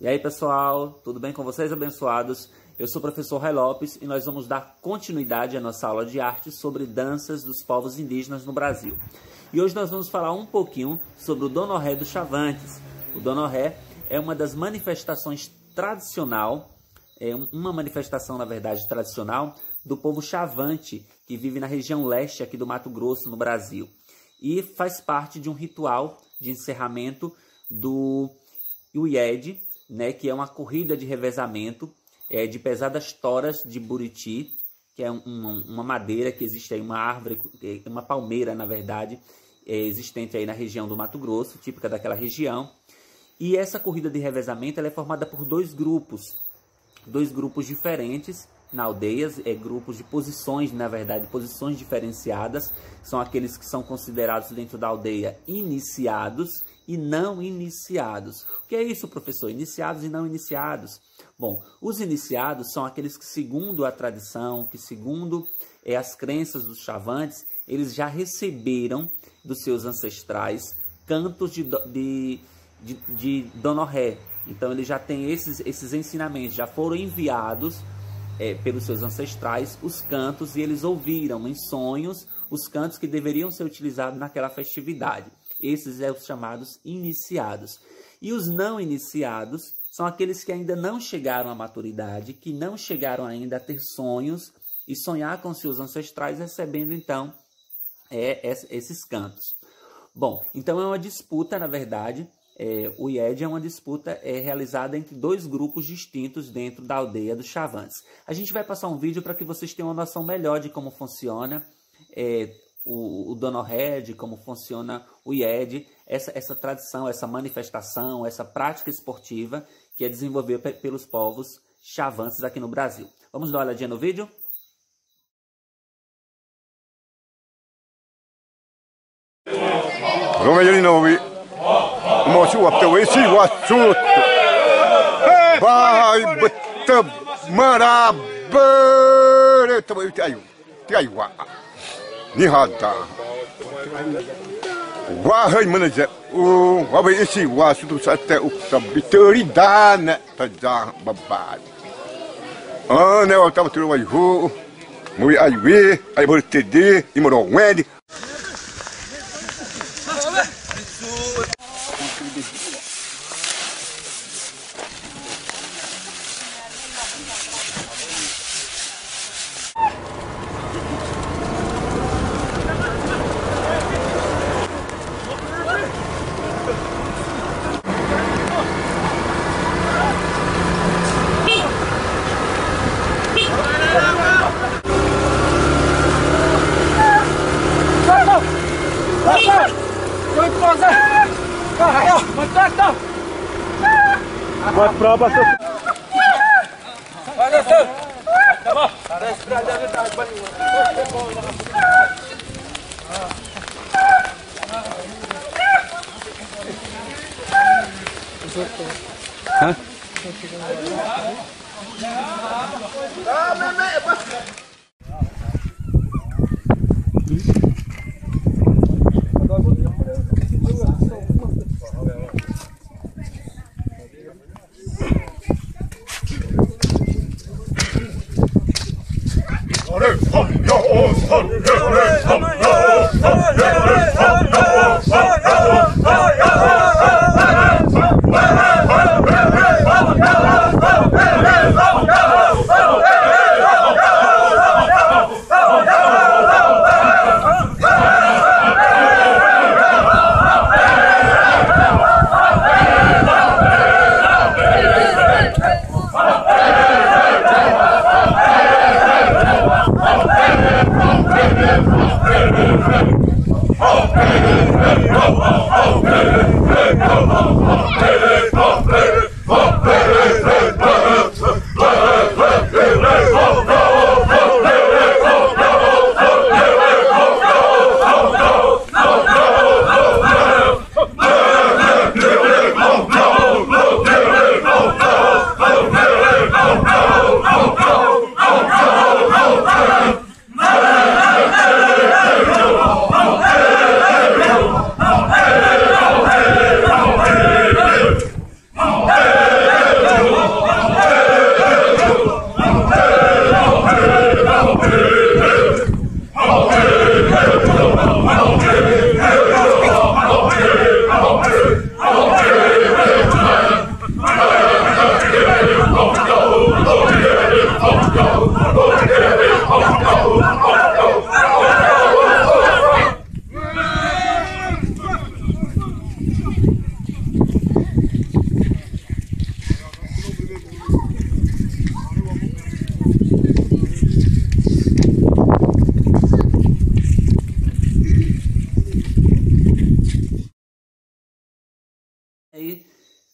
E aí pessoal, tudo bem com vocês, abençoados? Eu sou o professor Ray Lopes e nós vamos dar continuidade à nossa aula de arte sobre danças dos povos indígenas no Brasil. E hoje nós vamos falar um pouquinho sobre o Donoré dos Chavantes. O Donoré é uma das manifestações tradicional, uma manifestação na verdade tradicional do povo Chavante, que vive na região leste aqui do Mato Grosso, no Brasil. E faz parte de um ritual de encerramento do Iuied, né, que é uma corrida de revezamento de pesadas toras de buriti, que é uma madeira que existe aí, uma árvore, uma palmeira, na verdade, existente aí na região do Mato Grosso, típica daquela região. E essa corrida de revezamento ela é formada por dois grupos diferentes na aldeia, grupos de posições, na verdade, posições diferenciadas, são aqueles que são considerados dentro da aldeia iniciados e não iniciados. O que é isso, professor? Iniciados e não iniciados? Bom, os iniciados são aqueles que, segundo a tradição, que segundo as crenças dos Chavantes, eles já receberam dos seus ancestrais cantos de Donoré. Então eles já têm esses ensinamentos, já foram enviados pelos seus ancestrais os cantos e eles ouviram em sonhos os cantos que deveriam ser utilizados naquela festividade. Esses são os chamados iniciados. E os não iniciados são aqueles que ainda não chegaram à maturidade, que não chegaram ainda a ter sonhos e sonhar com seus ancestrais, recebendo então esses cantos. Bom, então é uma disputa, na verdade. O Iuied é uma disputa realizada entre dois grupos distintos dentro da aldeia dos Chavantes. A gente vai passar um vídeo para que vocês tenham uma noção melhor de como funciona o Donoré, de como funciona o Iuied, essa tradição, essa manifestação, essa prática esportiva que é desenvolvida pelos povos Chavantes aqui no Brasil. Vamos dar uma olhadinha no vídeo? Vai marabere tayo ni hada wahai manaje o wabai isi wasu sate uktabiteri dana tada babad ne wa tabtu wai hu mui aiwe ai bortede imoro wed Buat berapa tuh? Ada tuh. Coba. Ada seberapa kita balik. Hah?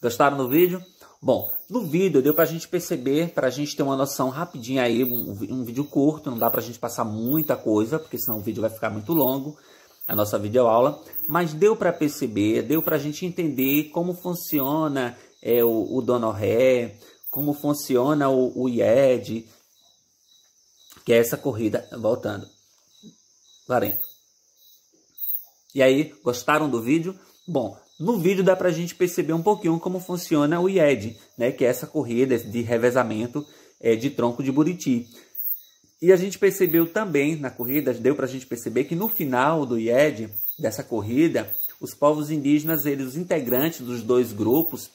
Gostaram do vídeo? Bom, no vídeo deu pra gente perceber, pra gente ter uma noção rapidinho aí, um vídeo curto, não dá pra gente passar muita coisa, porque senão o vídeo vai ficar muito longo, a nossa videoaula, mas deu pra perceber, deu pra gente entender como funciona o Donoré, como funciona o IED, que é essa corrida, voltando, 40. E aí, gostaram do vídeo? Bom, no vídeo dá pra gente perceber um pouquinho como funciona o IED, né, que é essa corrida de revezamento de tronco de buriti. E a gente percebeu também na corrida, deu pra gente perceber que no final do IED, dessa corrida, os povos indígenas, os integrantes dos dois grupos,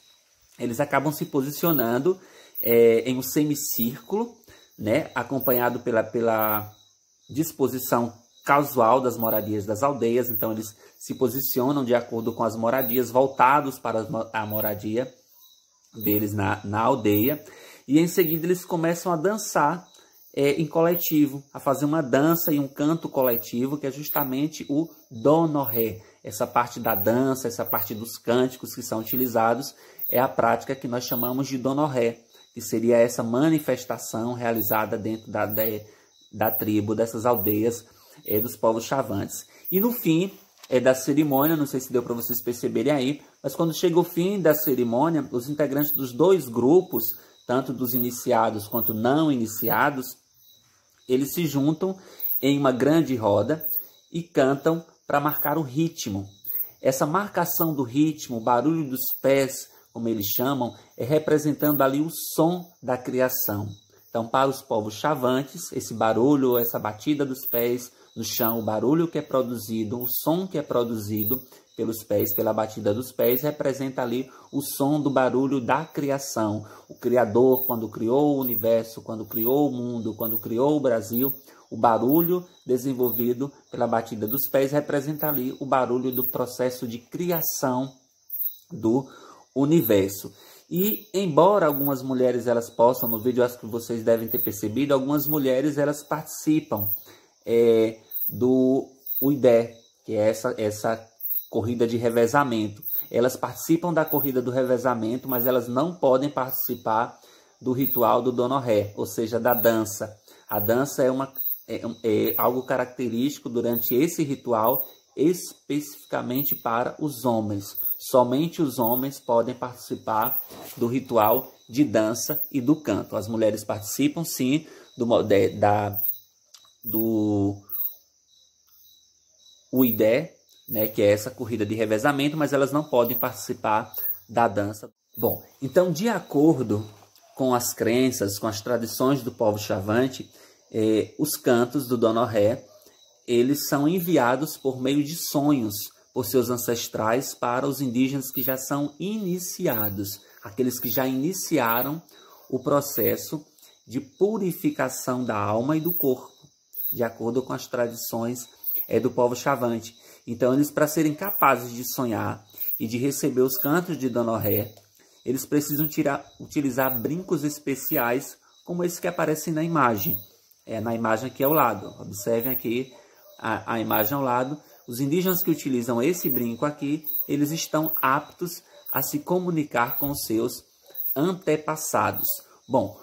eles acabam se posicionando em um semicírculo, né, acompanhado pela disposição casual das moradias das aldeias. Então eles se posicionam de acordo com as moradias, voltados para a moradia deles na aldeia, e em seguida eles começam a dançar em coletivo, a fazer uma dança e um canto coletivo, que é justamente o Donoré. Essa parte da dança, essa parte dos cânticos que são utilizados, é a prática que nós chamamos de Donoré, que seria essa manifestação realizada dentro da tribo, dessas aldeias, dos povos chavantes. E no fim da cerimônia, não sei se deu para vocês perceberem aí, mas quando chega o fim da cerimônia, os integrantes dos dois grupos, tanto dos iniciados quanto não iniciados, eles se juntam em uma grande roda e cantam para marcar o ritmo. Essa marcação do ritmo, o barulho dos pés, como eles chamam, é representando ali o som da criação. Então, para os povos chavantes, esse barulho, essa batida dos pés no chão, o barulho que é produzido, o som que é produzido pelos pés, pela batida dos pés, representa ali o som do barulho da criação. O Criador, quando criou o universo, quando criou o mundo, quando criou o Brasil, o barulho desenvolvido pela batida dos pés representa ali o barulho do processo de criação do universo. E embora algumas mulheres elas possam, no vídeo acho que vocês devem ter percebido, algumas mulheres elas participam do UIDE, que é essa corrida de revezamento. Elas participam da corrida do revezamento, mas elas não podem participar do ritual do Donoré, ou seja, da dança. A dança é algo característico durante esse ritual, especificamente para os homens. Somente os homens podem participar do ritual de dança e do canto. As mulheres participam, sim, do UIDE, né, que é essa corrida de revezamento, mas elas não podem participar da dança. Bom, então, de acordo com as crenças, com as tradições do povo chavante, os cantos do Donoré, eles são enviados por meio de sonhos por seus ancestrais para os indígenas que já são iniciados, aqueles que já iniciaram o processo de purificação da alma e do corpo, de acordo com as tradições do povo chavante. Então, eles, para serem capazes de sonhar e de receber os cantos de Donoré, eles precisam utilizar brincos especiais, como esse que aparece na imagem. Na imagem aqui ao lado. Observem aqui a imagem ao lado. Os indígenas que utilizam esse brinco aqui, eles estão aptos a se comunicar com os seus antepassados. Bom,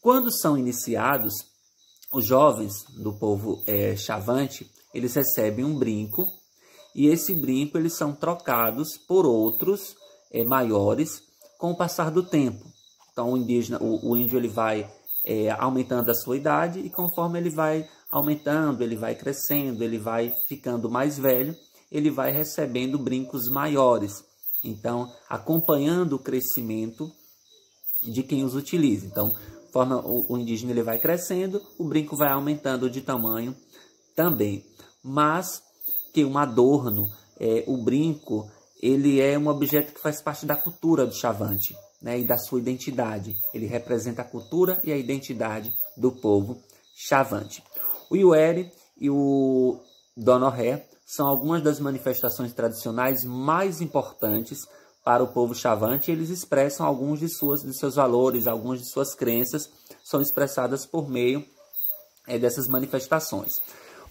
quando são iniciados, os jovens do povo chavante, eles recebem um brinco, e esse brinco eles são trocados por outros maiores com o passar do tempo. Então o índio ele vai aumentando a sua idade, e conforme ele vai aumentando, ele vai crescendo, ele vai ficando mais velho, ele vai recebendo brincos maiores. Então, acompanhando o crescimento de quem os utiliza. Então, conforme o indígena ele vai crescendo, o brinco vai aumentando de tamanho também. Mas que um adorno, o brinco, ele é um objeto que faz parte da cultura do chavante, né, e da sua identidade. Ele representa a cultura e a identidade do povo chavante. O Iueri e o Donoré são algumas das manifestações tradicionais mais importantes para o povo chavante. Eles expressam alguns de seus valores, algumas de suas crenças são expressadas por meio dessas manifestações.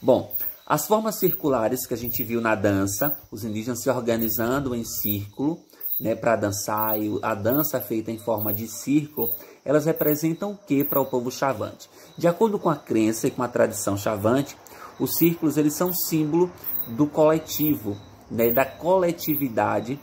Bom, as formas circulares que a gente viu na dança, os indígenas se organizando em círculo, né, para dançar, e a dança feita em forma de círculo, elas representam o que para o povo chavante? De acordo com a crença e com a tradição chavante, os círculos eles são símbolo do coletivo, né, da coletividade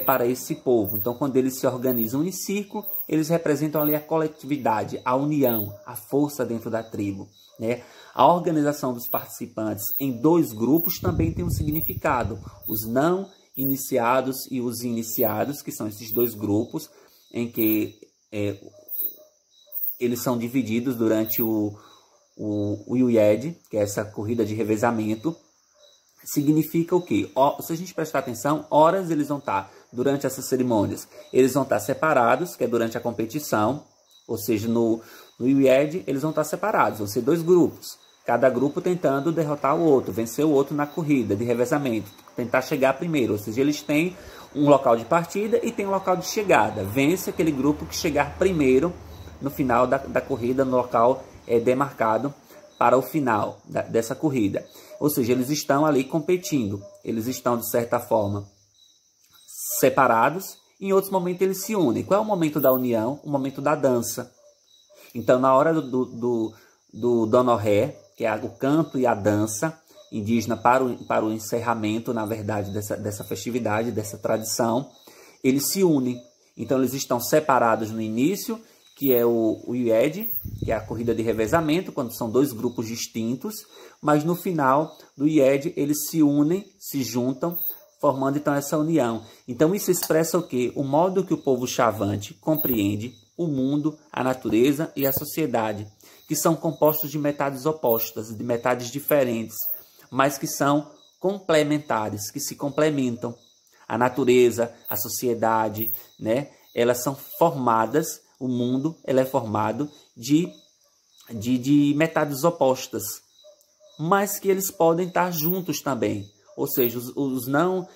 para esse povo. Então, quando eles se organizam em círculo, eles representam ali a coletividade, a união, a força dentro da tribo, né? A organização dos participantes em 2 grupos também tem um significado. Os não iniciados e os iniciados, que são esses 2 grupos, em que eles são divididos durante o Yuyed, que é essa corrida de revezamento. Significa o quê? Se a gente prestar atenção, horas eles vão estar, durante essas cerimônias, eles vão estar separados, que é durante a competição, ou seja, no Yuyed eles vão estar separados, vão ser 2 grupos, cada grupo tentando derrotar o outro, vencer o outro na corrida de revezamento, tentar chegar primeiro, ou seja, eles têm um local de partida e tem um local de chegada, vence aquele grupo que chegar primeiro no final da corrida, no local demarcado para o final dessa corrida. Ou seja, eles estão ali competindo, eles estão, de certa forma, separados, e em outros momentos eles se unem. Qual é o momento da união? O momento da dança. Então, na hora do Donoré, que é o canto e a dança indígena para o encerramento, na verdade, dessa festividade, dessa tradição, eles se unem. Então, eles estão separados no início, que é o Yuyed, que é a corrida de revezamento, quando são 2 grupos distintos, mas no final do Yuyed eles se unem, se juntam, formando então essa união. Então isso expressa o quê? O modo que o povo chavante compreende o mundo, a natureza e a sociedade, que são compostos de metades opostas, de metades diferentes, mas que são complementares, que se complementam. A natureza, a sociedade, né? Elas são formadas, o mundo ele é formado de metades opostas, mas que eles podem estar juntos também. Ou seja, os não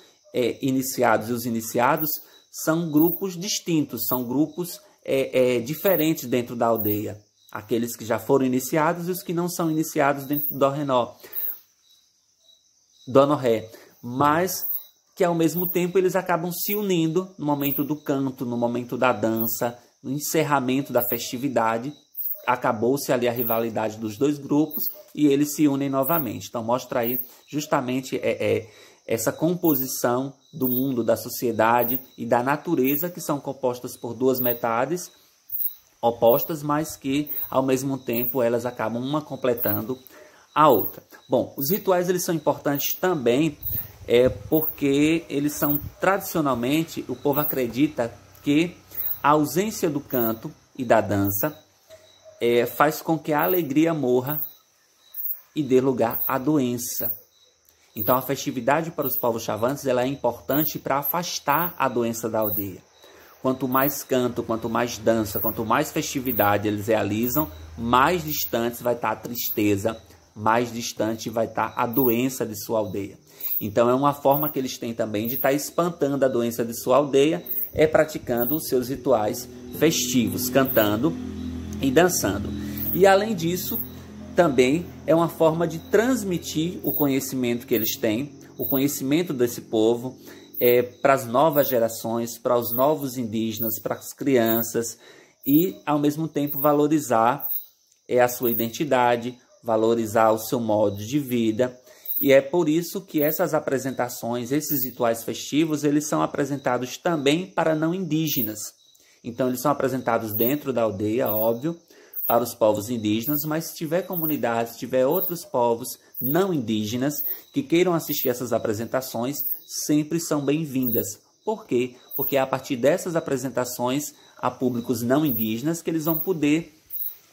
iniciados e os iniciados são grupos distintos, são grupos diferentes dentro da aldeia. Aqueles que já foram iniciados e os que não são iniciados dentro do Donoré. Mas que ao mesmo tempo eles acabam se unindo no momento do canto, no momento da dança, no encerramento da festividade. Acabou-se ali a rivalidade dos 2 grupos e eles se unem novamente. Então mostra aí justamente essa composição do mundo, da sociedade e da natureza, que são compostas por 2 metades opostas, mas que ao mesmo tempo elas acabam uma completando a outra. Bom, os rituais eles são importantes também porque eles são, tradicionalmente, o povo acredita que a ausência do canto e da dança faz com que a alegria morra e dê lugar à doença. Então a festividade para os povos chavantes ela é importante para afastar a doença da aldeia. Quanto mais canto, quanto mais dança, quanto mais festividade eles realizam, mais distantes vai estar a tristeza, mais distante vai estar a doença de sua aldeia. Então é uma forma que eles têm também de estar espantando a doença de sua aldeia, praticando os seus rituais festivos, cantando e dançando. E além disso, também é uma forma de transmitir o conhecimento que eles têm, o conhecimento desse povo, para as novas gerações, para os novos indígenas, para as crianças, e ao mesmo tempo valorizar a sua identidade, valorizar o seu modo de vida. E é por isso que essas apresentações, esses rituais festivos, eles são apresentados também para não indígenas. Então eles são apresentados dentro da aldeia, óbvio, para os povos indígenas, mas se tiver comunidades, se tiver outros povos não indígenas que queiram assistir essas apresentações, sempre são bem-vindas. Por quê? Porque é a partir dessas apresentações a públicos não indígenas que eles vão poder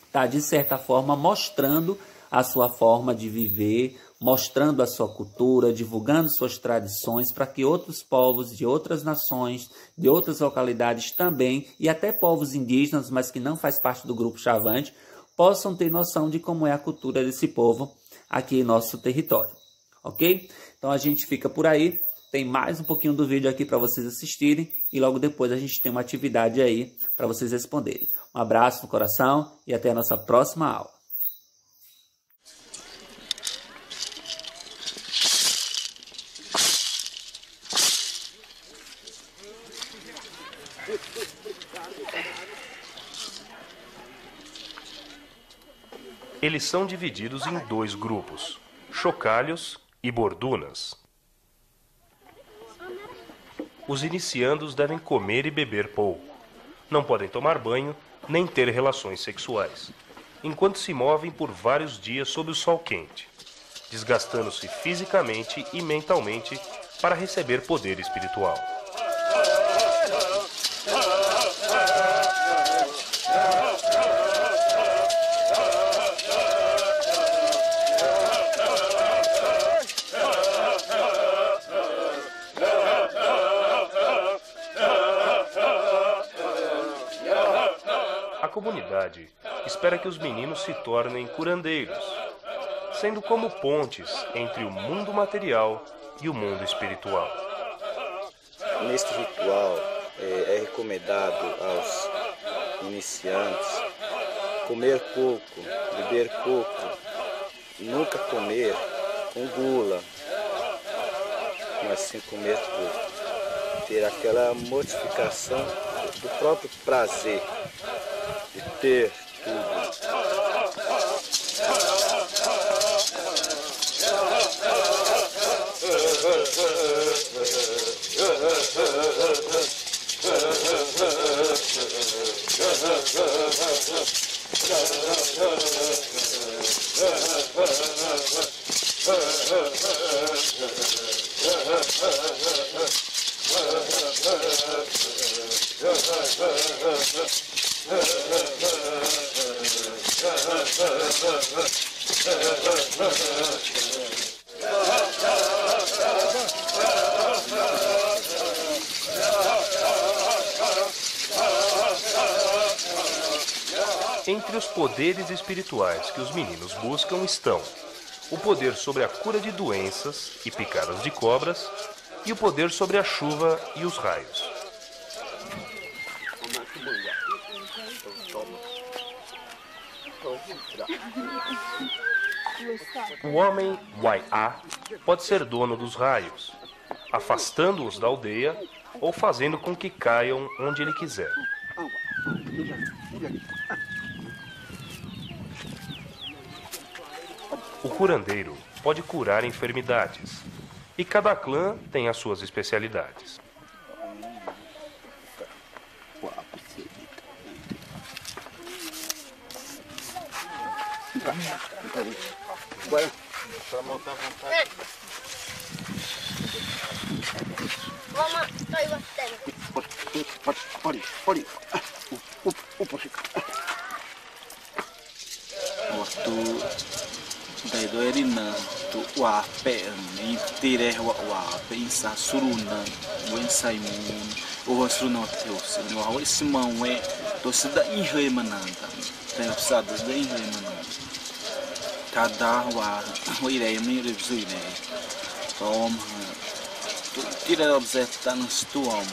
estar, de certa forma, mostrando a sua forma de viver, mostrando a sua cultura, divulgando suas tradições, para que outros povos de outras nações, de outras localidades também, e até povos indígenas, mas que não faz parte do grupo chavante, possam ter noção de como é a cultura desse povo aqui em nosso território. Ok? Então a gente fica por aí. Tem mais um pouquinho do vídeo aqui para vocês assistirem e logo depois a gente tem uma atividade aí para vocês responderem. Um abraço no coração e até a nossa próxima aula. Eles são divididos em 2 grupos, chocalhos e bordunas. Os iniciandos devem comer e beber pouco. Não podem tomar banho nem ter relações sexuais, enquanto se movem por vários dias sob o sol quente, desgastando-se fisicamente e mentalmente para receber poder espiritual. A comunidade espera que os meninos se tornem curandeiros, sendo como pontes entre o mundo material e o mundo espiritual. Neste ritual é recomendado aos iniciantes comer pouco, beber pouco, nunca comer com gula, mas sim comer pouco. Ter aquela mortificação do próprio prazer de ter tudo. Entre os poderes espirituais que os meninos buscam estão o poder sobre a cura de doenças e picadas de cobras e o poder sobre a chuva e os raios. O homem Wai'a pode ser dono dos raios, afastando-os da aldeia ou fazendo com que caiam onde ele quiser. O curandeiro pode curar enfermidades, e cada clã tem as suas especialidades. Dai do erina tu wa pe ni tire wa pe insa suruna wen saimun o suruna teus ni wa isman we to sida inhe mananta tem absado da inhe mananta cada wa o irei me revisui ne tom tu tira obseta no stuam